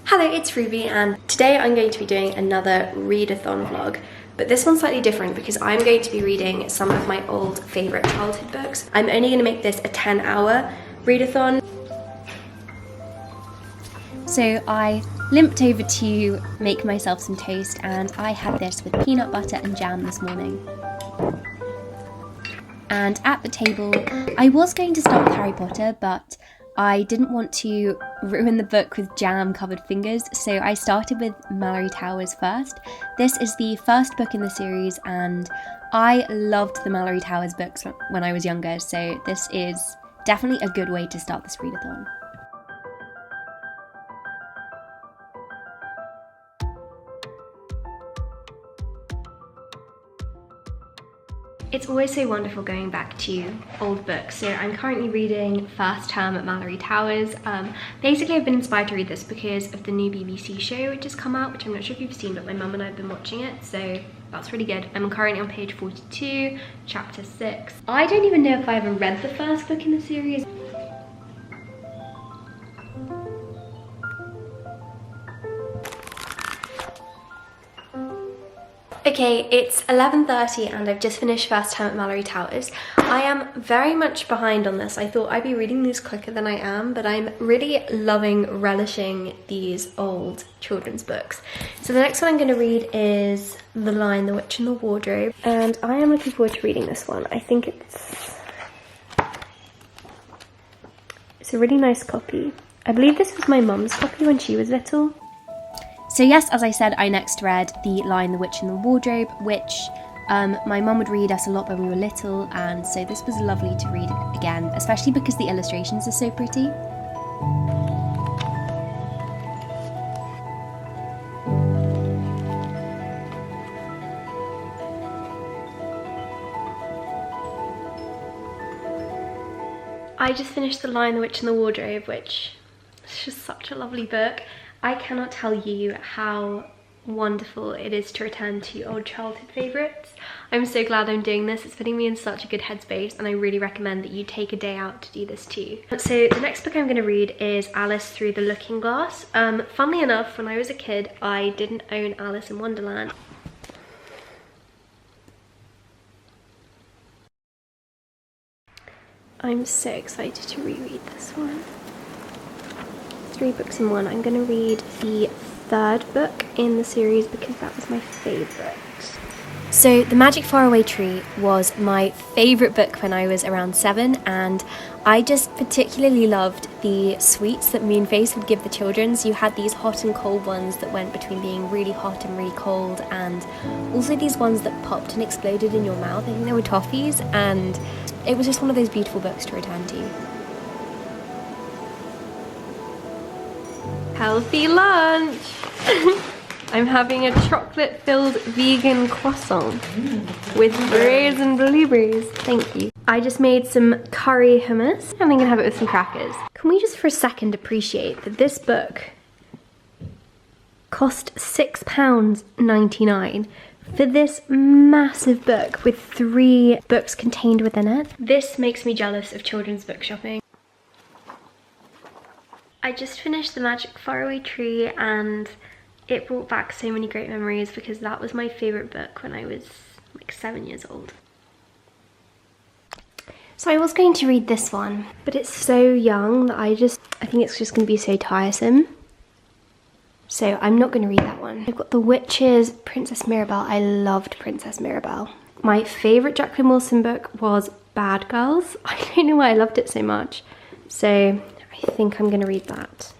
Hello, it's Ruby, and today I'm going to be doing another readathon vlog, but this one's slightly different because I'm going to be reading some of my old favourite childhood books. I'm only going to make this a 10-hour readathon. So I limped over to make myself some toast, and I had this with peanut butter and jam this morning. And at the table, I was going to start with Harry Potter, but I didn't want to ruin the book with jam-covered fingers, so I started with Mallory Towers first. This is the first book in the series, and I loved the Mallory Towers books when I was younger, so this is definitely a good way to start this readathon. It's always so wonderful going back to old books. So I'm currently reading First Term at Mallory Towers. Basically I've been inspired to read this because of the new BBC show which has come out, which I'm not sure if you've seen, but my mum and I have been watching it, so that's really good. I'm currently on page 42, chapter 6. I don't even know if I ever read the first book in the series. Okay, it's 11:30 and I've just finished First Term at Mallory Towers. I am very much behind on this. I thought I'd be reading these quicker than I am, but I'm really relishing these old children's books. So the next one I'm going to read is The Lion, the Witch and the Wardrobe, and I am looking forward to reading this one. I think it's a really nice copy. I believe this was my mum's copy when she was little. So yes, as I said, I next read The Lion, the Witch and the Wardrobe, which my mum would read us a lot when we were little, and so this was lovely to read again, especially because the illustrations are so pretty. I just finished The Lion, the Witch and the Wardrobe, which is just such a lovely book. I cannot tell you how wonderful it is to return to old childhood favourites. I'm so glad I'm doing this. It's putting me in such a good headspace, and I really recommend that you take a day out to do this too. So the next book I'm going to read is Alice Through the Looking Glass. Funnily enough, when I was a kid, I didn't own Alice in Wonderland. I'm so excited to reread this one. 3 books in one. I'm going to read the 3rd book in the series because that was my favourite. So The Magic Faraway Tree was my favourite book when I was around 7, and I just particularly loved the sweets that Moonface would give the children. So you had these hot and cold ones that went between being really hot and really cold, and also these ones that popped and exploded in your mouth. I think they were toffees, and it was just one of those beautiful books to return to. Healthy lunch! I'm having a chocolate-filled vegan croissant with berries and blueberries. Thank you. I just made some curry hummus. I'm gonna have it with some crackers. Can we just for a second appreciate that this book cost £6.99 for this massive book with 3 books contained within it? This makes me jealous of children's book shopping. I just finished The Magic Faraway Tree, and it brought back so many great memories because that was my favourite book when I was like 7 years old. So I was going to read this one, but it's so young that I think it's just going to be so tiresome. So I'm not going to read that one. I've got The Witches, Princess Mirabelle. I loved Princess Mirabelle. My favourite Jacqueline Wilson book was Bad Girls. I don't know why I loved it so much. So I think I'm going to read that.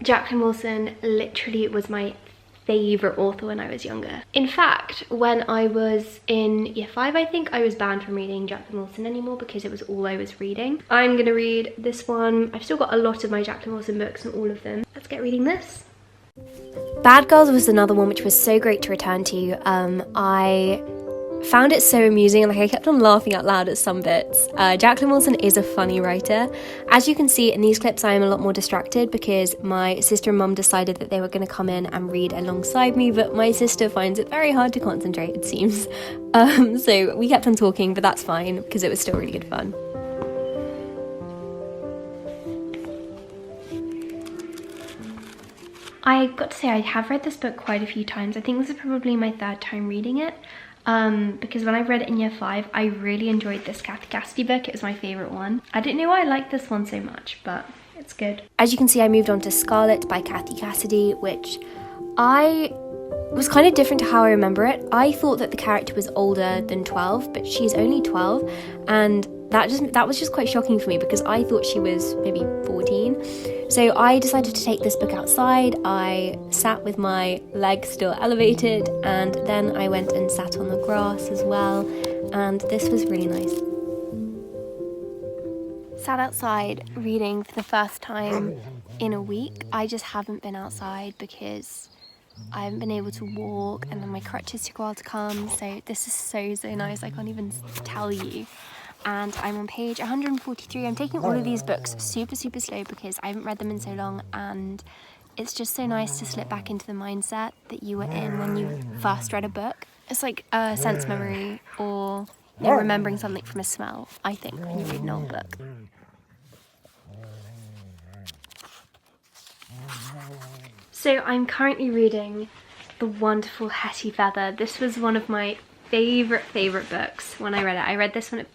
Jacqueline Wilson literally was my favourite author when I was younger. In fact, when I was in year 5, I think, I was banned from reading Jacqueline Wilson anymore because it was all I was reading. I'm going to read this one. I've still got a lot of my Jacqueline Wilson books and all of them. Let's get reading this. Bad Girls was another one which was so great to return to. I found it so amusing, and like I kept on laughing out loud at some bits. Jacqueline Wilson is a funny writer. As you can see in these clips, I am a lot more distracted because my sister and mum decided that they were going to come in and read alongside me, but my sister finds it very hard to concentrate, it seems. So we kept on talking, but that's fine because it was still really good fun. I got to say I have read this book quite a few times. I think this is probably my 3rd time reading it. Because when I read it in year 5, I really enjoyed this Kathy Cassidy book. It was my favourite one. I didn't know why I liked this one so much, but it's good. As you can see, I moved on to Scarlet by Kathy Cassidy, which was kind of different to how I remember it. I thought that the character was older than 12, but she's only 12, and that was just quite shocking for me because I thought she was maybe 14. So I decided to take this book outside. I sat with my legs still elevated, and then I went and sat on the grass as well, and this was really nice. Sat outside reading for the first time in a week. I just haven't been outside because I haven't been able to walk, and then my crutches took a while to come, so this is so nice. I can't even tell you. And I'm on page 143. I'm taking all of these books super slow because I haven't read them in so long, and it's just so nice to slip back into the mindset that you were in when you first read a book. It's like a sense memory, or remembering something from a smell, I think, when you read an old book. So I'm currently reading the wonderful Hetty Feather. This was one of my favourite books when I read it. I read this when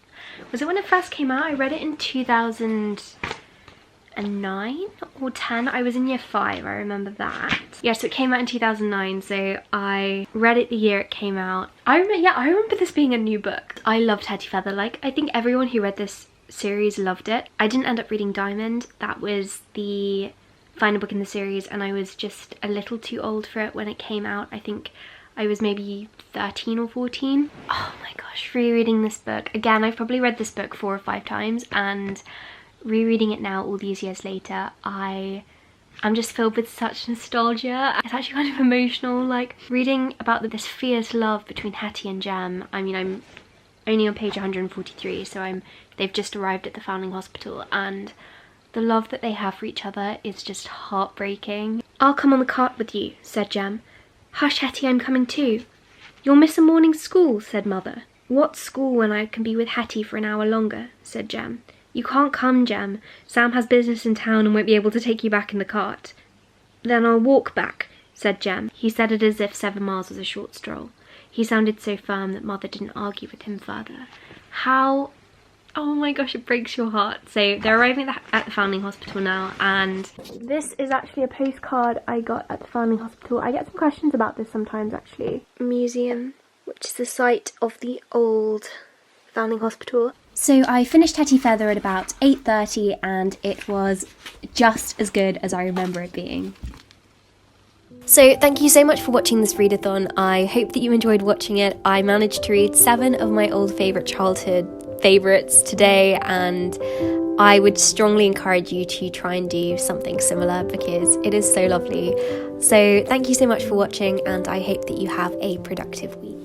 was it when it first came out? I read it in 2009 or 10. I was in year 5, I remember that. Yeah, so it came out in 2009, so I read it the year it came out. I remember this being a new book. I loved Hetty Feather. Like, I think everyone who read this series loved it. I didn't end up reading Diamond. That was the final book in the series, and I was just a little too old for it when it came out. I think I was maybe 13 or 14. Oh my gosh, rereading this book. Again, I've probably read this book 4 or 5 times, and rereading it now all these years later, I'm just filled with such nostalgia. It's actually kind of emotional, like reading about this fierce love between Hetty and Jem. I mean, I'm only on page 143, so they've just arrived at the Foundling Hospital, and the love that they have for each other is just heartbreaking. "I'll come on the cart with you," said Jem. "Hush, Hetty, I'm coming too." "You'll miss a morning school," said Mother. "What school when I can be with Hetty for an hour longer?" said Jem. "You can't come, Jem. Sam has business in town and won't be able to take you back in the cart." "Then I'll walk back," said Jem. He said it as if 7 miles was a short stroll. He sounded so firm that Mother didn't argue with him further. Oh my gosh, it breaks your heart. So they're arriving at the Foundling Hospital now, and this is actually a postcard I got at the Foundling Hospital. I get some questions about this sometimes, actually. Museum, which is the site of the old Foundling Hospital. So I finished Hetty Feather at about 8:30, and it was just as good as I remember it being. So thank you so much for watching this readathon. I hope that you enjoyed watching it. I managed to read 7 of my old favourite childhood favourites today, and I would strongly encourage you to try and do something similar because it is so lovely. So thank you so much for watching, and I hope that you have a productive week.